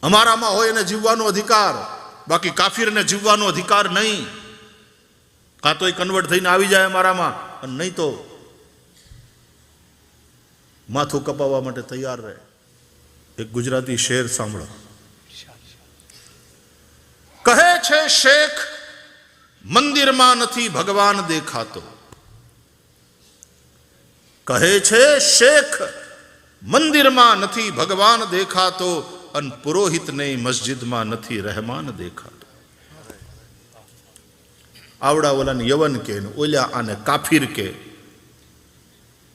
અમારામાં હોય એને જીવવાનો અધિકાર, બાકી કાફીરને જીવવાનો અધિકાર નહીં. કાં તો એ કન્વર્ટ થઈને આવી જાય અમારામાં, અને નહીં તો માથું કપાવવા માટે તૈયાર રહે. એક ગુજરાતી શેર સાંભળો. કહે છે શેખ, મંદિરમાં નથી ભગવાન દેખાતો. કહે છે શેખ, મંદિરમાં નથી ભગવાન દેખાતો, અને પુરોહિતને મસ્જિદમાં નથી રહેમાન દેખાતો. आवड़ा वाला यवन के ओल्या आने काफिर के.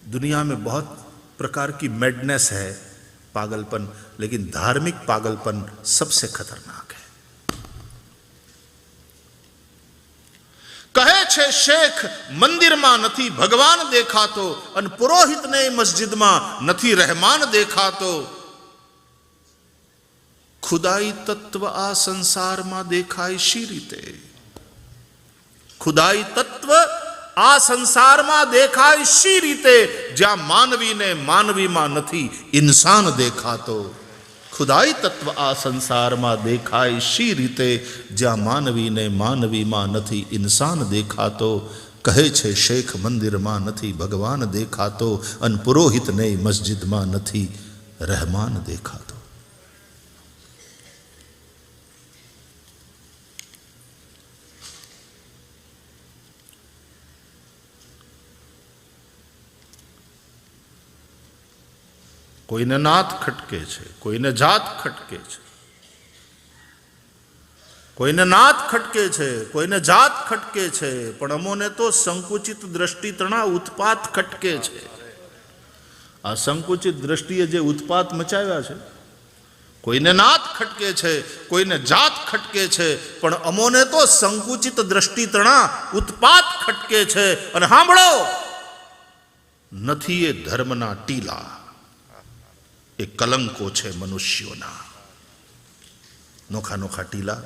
दुनिया में बहुत प्रकार की मैडनेस है, पागलपन, लेकिन धार्मिक पागलपन सबसे खतरनाक है. कहे छे शेख, मंदिर में नथी भगवान देखातो, अन पुरोहित ने मस्जिद में नथी रहमान देखातो. खुदाई तत्व आ संसार में देखाय शी रीते. खुदाई तत्व आ संसार में देखाय शी रीते, ज्या मानवी ने मानवी में नथी इंसान देखातो. खुदाई तत्व आ संसार में देखाय शी रीते, ज्या मानवी ने मानवी में नथी इंसान देखातो. कहे छे शेख, मंदिर में नथी भगवान देखातो, अन पुरोहित ने मस्जिद में नथी रहमान देखातो. કોઈને નાથ ખટકે છે, કોઈને જાત ખટકે છે. કોઈને નાથ ખટકે છે, કોઈને જાત ખટકે છે, પણ અમોને તો સંકુચિત દ્રષ્ટિ તણા ઉત્પાત ખટકે છે. આ સંકુચિત દ્રષ્ટિએ જે ઉત્પાત મચાવ્યા છે, કોઈને નાથ ખટકે છે, કોઈને જાત ખટકે છે, પણ અમોને તો સંકુચિત દ્રષ્ટિ તણા ઉત્પાત ખટકે છે. અને સાંભળો, નથી એ ધર્મના ટીલા, એ કલંકો છે મનુષ્યોના. નોખા નોખા ટીલા,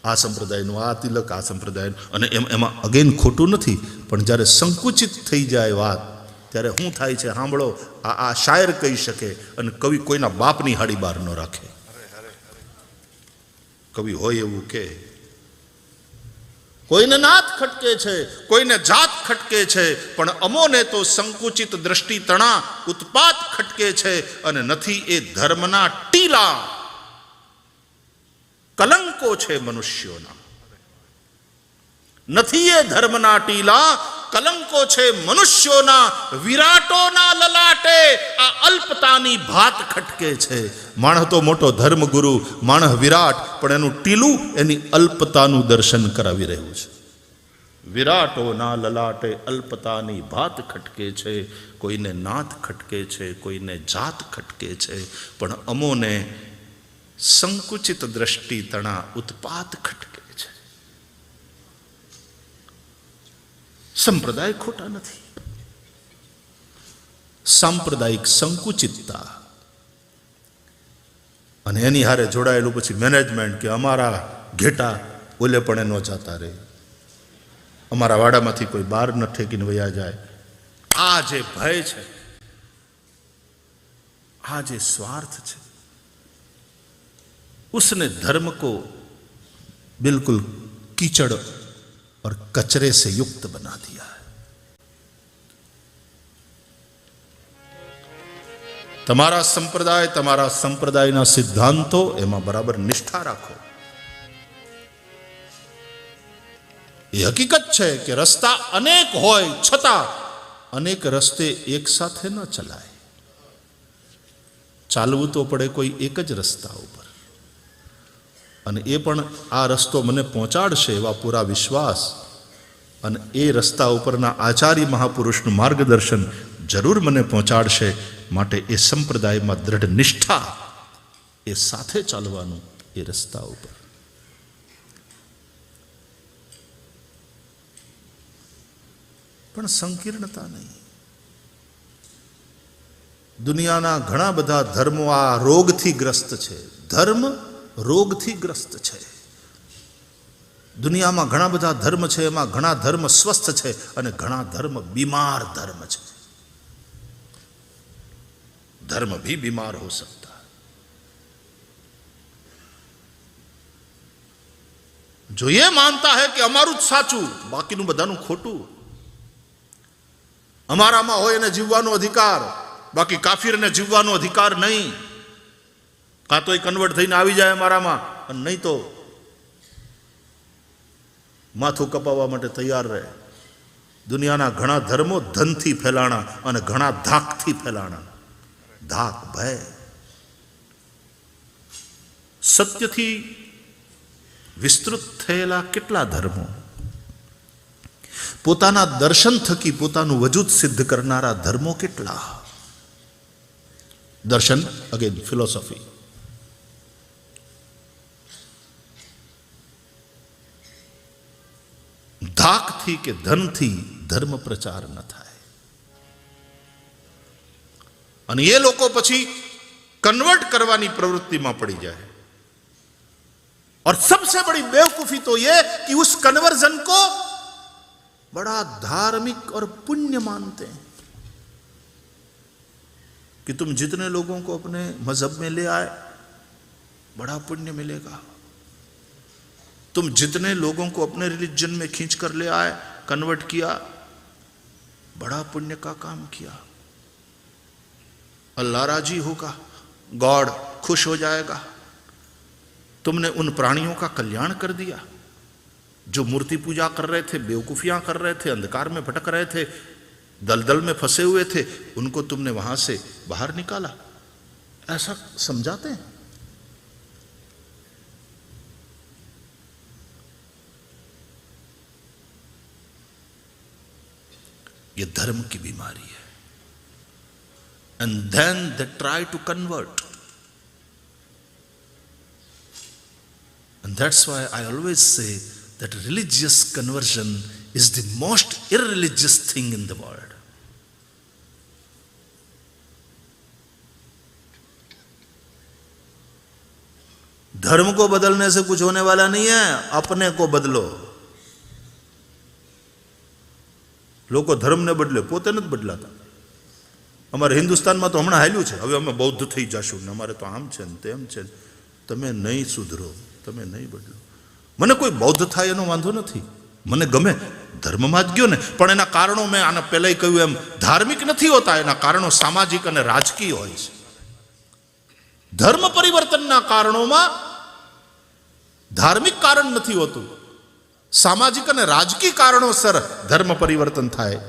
આ સંપ્રદાયનું આ તિલક, આ સંપ્રદાયનું, અને એમાં અગેન ખોટું નથી, પણ જ્યારે સંકુચિત થઈ જાય વાત, ત્યારે શું થાય છે સાંભળો. આ શાયર કહી શકે, અને કવિ કોઈના બાપની હાડી બહાર ન રાખે. કવિ હોય એવું કે કોઈને નાથ ખટકે છે, કોઈને જાત ખટકે છે, પણ અમોને તો સંકુચિત દ્રષ્ટિ તણા ઉત્પાત ખટકે છે. અને નથી એ ધર્મના ટીલા, કલંકો છે મનુષ્યોના. નથી એ ધર્મના ટીલા, કલંકો છે મનુષ્યોના. વિરાટોના લલાટે આ અલ્પતાની ભાત ખટકે છે. માણસ તો મોટો ધર્મગુરુ, માણસ વિરાટ, પણ એનું ટીલું એની અલ્પતાનું દર્શન કરાવી રહ્યું છે. વિરાટોના લલાટે અલ્પતાની ભાત ખટકે છે. કોઈને નાથ ખટકે છે, કોઈને જાત ખટકે છે, પણ અમોને સંકુચિત દ્રષ્ટિ તણા ઉત્પાત ખટકે છે. સંપ્રદાય ખોટા નથી. સાંપ્રદાયિક સંકુચિતતા અને એની હારે જોડાયેલું પછી મેનેજમેન્ટ કે અમારા ઘેટા ઓલે પણ ન જાતા રહે, અમારા વાડામાંથી કોઈ બહાર ન ઠેકીને વયા જાય. આ જે ભય છે, આ જે સ્વાર્થ છે, उसने धर्म को बिल्कुल कीचड़ और कचरे से युक्त बना दिया है. તમારા સંપ્રદાય, તમારા સંપ્રદાયના સિદ્ધાંતો, એમાં બરાબર નિષ્ઠા રાખો. એ હકીકત છે કે રસ્તા અનેક હોય છતાં અનેક રસ્તે એક સાથે ન ચલાય. ચાલવું તો પડે કોઈ એક જ રસ્તા ઉપર, અને એ પણ આ રસ્તો મને પહોંચાડશે એવા પૂરા વિશ્વાસ, અને એ રસ્તા ઉપરના આચાર્ય મહાપુરુષનું માર્ગદર્શન જરૂર મને પહોંચાડશે. માટે એ સંપ્રદાયમાં દ્રઢ નિષ્ઠા, એ સાથે ચાલવાનું એ રસ્તા ઉપર. પણ સંકીર્ણતા નહીં. દુનિયાના ઘણા બધા ધર્મો આ રોગથી ગ્રસ્ત છે. ધર્મ રોગથી ગ્રસ્ત છે. દુનિયામાં ઘણા બધા ધર્મ છે, એમાં ઘણા ધર્મ સ્વસ્થ છે અને ઘણા ધર્મ બીમાર ધર્મ છે. धर्म भी बीमार हो सकता है. जो ये मानता है कि અમારું જ સાચું, બાકીનું બધાનું ખોટું, અમારામાં હોય એને જીવવાનો અધિકાર, બાકી કાફીરને જીવવાનો અધિકાર નહીં, કાં તો એ કન્વર્ટ થઈને આવી જાય અમારામાં, અને નહીં તો માથું કપાવવા માટે તૈયાર રહે. દુનિયાના ઘણા ધર્મો ધનથી ફેલાણા અને ઘણા ધાકથી ફેલાણા. ધાક, ભય. સત્યથી વિસ્તૃત થયેલા કેટલા ધર્મો, પોતાના દર્શન થકી પોતાનું વજૂદ સિદ્ધ કરનારા ધર્મો કેટલા. દર્શન અગેન ફિલોસોફી. ધાકથી કે ધનથી ધર્મ પ્રચાર ન થાય. અને એ લોકો પછી કન્વર્ટ કરવાની પ્રવૃત્તિમાં પડી જાય. और सबसे बड़ी बेवकूफी तो ये कि उस कन्वर्जन को बड़ा धार्मिक और पुण्य मानते हैं कि तुम जितने लोगों को अपने मजहब में ले आए बड़ा पुण्य मिलेगा, तुम जितने लोगों को अपने रिलीजन में खींच कर ले आए, कन्वर्ट किया, बड़ा पुण्य का काम किया, अल्लाह राजी होगा, गॉड खुश हो जाएगा, तुमने उन प्राणियों का कल्याण कर दिया जो मूर्ति पूजा कर रहे थे, बेवकूफियां कर रहे थे, अंधकार में भटक रहे थे, दलदल में फंसे हुए थे, उनको तुमने वहां से बाहर निकाला. ऐसा समझाते हैं. ये धर्म की बीमारी है. And then they try to convert. And that's why I always say that religious conversion is the most irreligious thing in the world. धर्म को बदलने से कुछ होने वाला नहीं है, अपने को बदलो. લોકો ધર્મને બદલે પોતે નથી બદલાતા. અમારે હિન્દુસ્તાનમાં તો હમણાં હાલ્યું છે, હવે અમે બૌદ્ધ થઈ જશું ને અમારે તો આમ છે ને તેમ છે. તમે નહીં સુધરો, તમે નહીં બદલો. મને કોઈ બૌદ્ધ થાય એનો વાંધો નથી, મને ગમે, ધર્મમાં જ ગયો ને. પણ એના કારણો મેં આના પહેલા કહ્યું એમ ધાર્મિક નથી હોતા, એના કારણો સામાજિક અને રાજકીય હોય છે. ધર્મ પરિવર્તનના કારણોમાં ધાર્મિક કારણ નથી હોતું, સામાજિક અને રાજકીય કારણોસર ધર્મ પરિવર્તન થાય.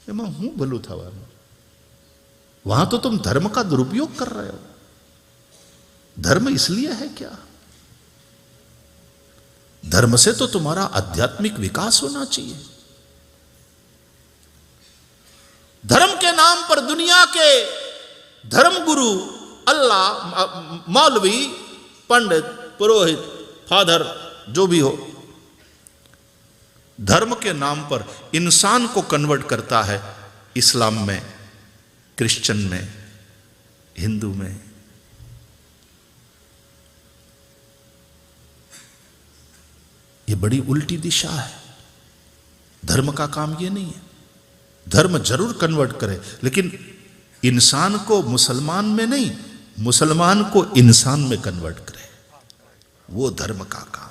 એમાં હું ભલું થવાનું? वहां तो तुम धर्म का दुरुपयोग कर रहे हो. धर्म इसलिए है क्या? धर्म से तो तुम्हारा आध्यात्मिक विकास होना चाहिए. धर्म के नाम पर दुनिया के धर्मगुरु, अल्लाह, मौलवी, पंडित, पुरोहित, फादर, जो भी हो, धर्म के नाम पर इंसान को कन्वर्ट करता है. इस्लाम में, क्रिश्चियन में, हिंदू में. ये बड़ी उल्टी दिशा है. धर्म का काम ये नहीं है. धर्म जरूर कन्वर्ट करे, लेकिन इंसान को मुसलमान में नहीं, मुसलमान को इंसान में कन्वर्ट करे. वो धर्म का काम है.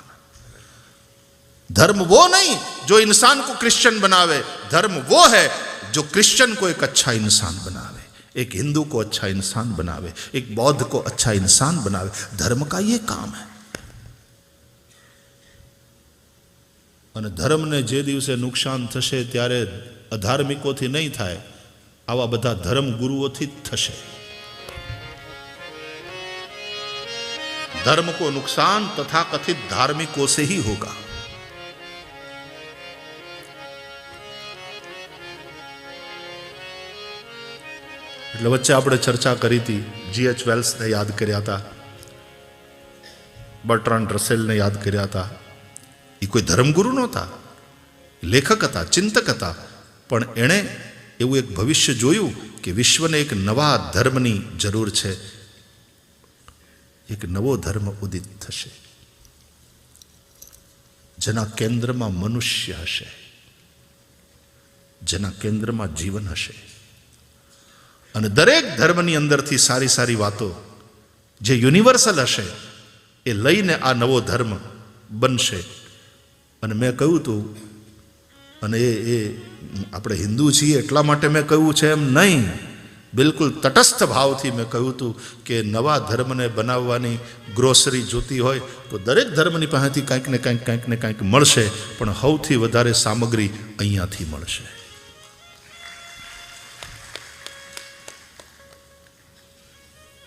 धर्म वो नहीं जो इंसान को क्रिश्चियन बनावे. धर्म वो है जो क्रिश्चियन को एक अच्छा इंसान बनावे, एक हिंदू को अच्छा इंसान बनावे, एक बौद्ध को अच्छा इंसान बनावे. धर्म का ये काम है. અને ધર્મને જે દિવસે નુકસાન થશે ત્યારે અધાર્મિકોથી નહીં થાય, આવા બધા ધર્મ ગુરુઓથી જ થશે. धर्म को नुकसान तथाकथित धार्मिकों से ही होगा. એટલે વચ્ચે આપણે ચર્ચા કરી હતી, G.H. વેલ્સને યાદ કર્યા હતા, બર્ટ્રાન્ડ રસેલને યાદ કર્યા હતા. એ કોઈ ધર્મગુરુ નહોતા, લેખક હતા, ચિંતક હતા, પણ એણે એવું એક ભવિષ્ય જોયું કે વિશ્વને એક નવા ધર્મની જરૂર છે. એક નવો ધર્મ ઉદિત થશે, જેના કેન્દ્રમાં મનુષ્ય હશે, જેના કેન્દ્રમાં જીવન હશે. અને દરેક ધર્મની અંદરથી સારી સારી વાતો જે યુનિવર્સલ હશે એ લઈને આ નવો ધર્મ બનશે. અને મેં કહ્યું હતું, અને એ આપણે હિન્દુ છીએ એટલા માટે મેં કહ્યું છે એમ નહીં, બિલકુલ તટસ્થ ભાવથી મેં કહ્યું હતું કે નવા ધર્મને બનાવવાની ગ્રોસરી જોતી હોય તો દરેક ધર્મની પાસેથી કંઈક ને કંઈક મળશે, પણ સૌથી વધારે સામગ્રી અહીંયાથી મળશે.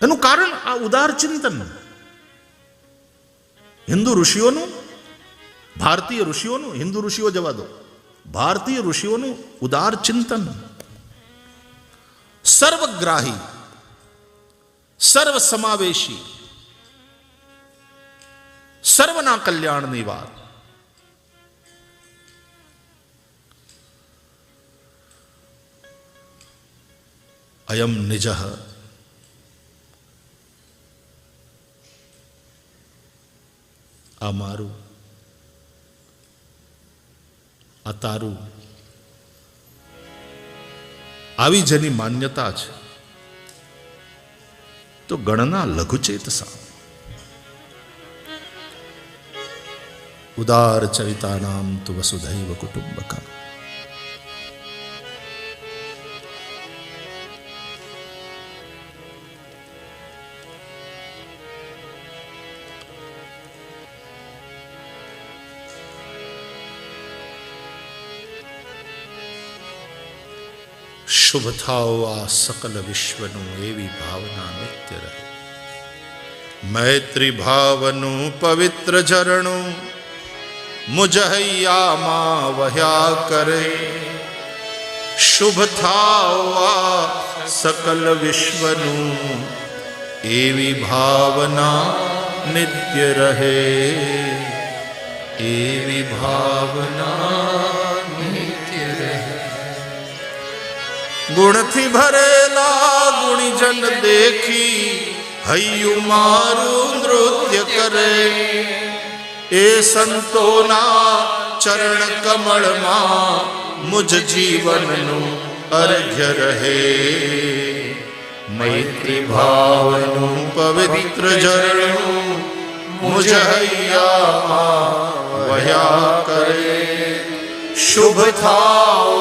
એનું કારણ આ ઉદાર ચિંતન હિન્દુ ઋષિઓનું, ભારતીય ઋષિઓનું, હિન્દુ ઋષિઓ જવા દો, ભારતીય ઋષિઓનું ઉદાર ચિંતન, સર્વગ્રાહી, સર્વ સમાવેશી, સર્વના કલ્યાણની વાત. અયમ નિજઃ, આ મારું, આ તારું, આવી જેની માન્યતા છે તો ગણના લઘુચેતસા. ઉદાર ચરિતાનામ તુ વસુધૈવ કુટુંબકમ. શુભ થાઓ આ સકલ વિશ્વનું, એવી ભાવના નિત્ય રહે. મૈત્રી ભાવનું પવિત્ર ઝરણું મુજ હૈયામાં વહ્યા કરે. શુભ થાઓ આ સકલ વિશ્વનું, એવી ભાવના નિત્ય રહે. એવી ભાવના ગુણથી ભરેલા ગુણીજન દેખી હૈયું મારું નૃત્ય કરે. એ સંતોના ચરણ કમળમાં મુજ જીવનનું અર્ઘ્ય રહે. મૈત્રી ભાવનું પવિત્ર ઝરણું મુજ હૈયામાં વહ્યા કરે. શુભ થાઓ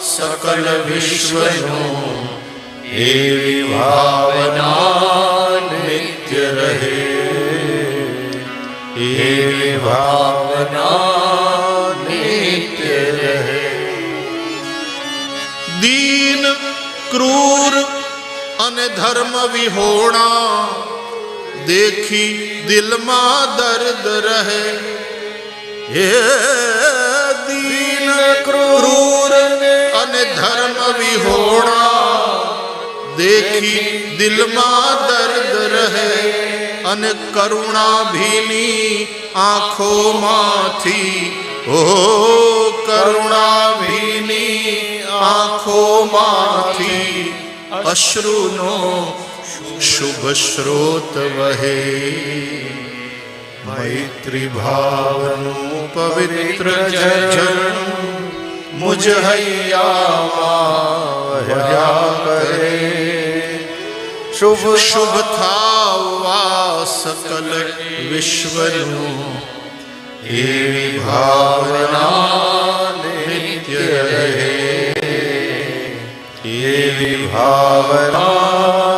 સકલ વિશ્વનું, એવી ભાવના નિત્ય રહે. એવી ભાવના નિત્ય રહે. દીન ક્રૂર અને ધર્મ વિહોણા દેખી દિલમાં દર્દ રહે. હે દીન ક્રૂર અને ધર્મ વિહોણા દેખી દિલમાં દર્દ રહે. અને કરુણા ભીની આંખોમાંથી, ઓ કરુણા ભીની આંખોમાંથી અશ્રુનો શુભ સ્રોત વહે. મૈત્રી ભાવનું પવિત્ર ઝરણું મુજ હૈયામાં વહ્યા કરે. શુભ શુભ થાઓ આ સકલ વિશ્વનું, એવી ભાવના નિત્ય રહે. એવી ભાવના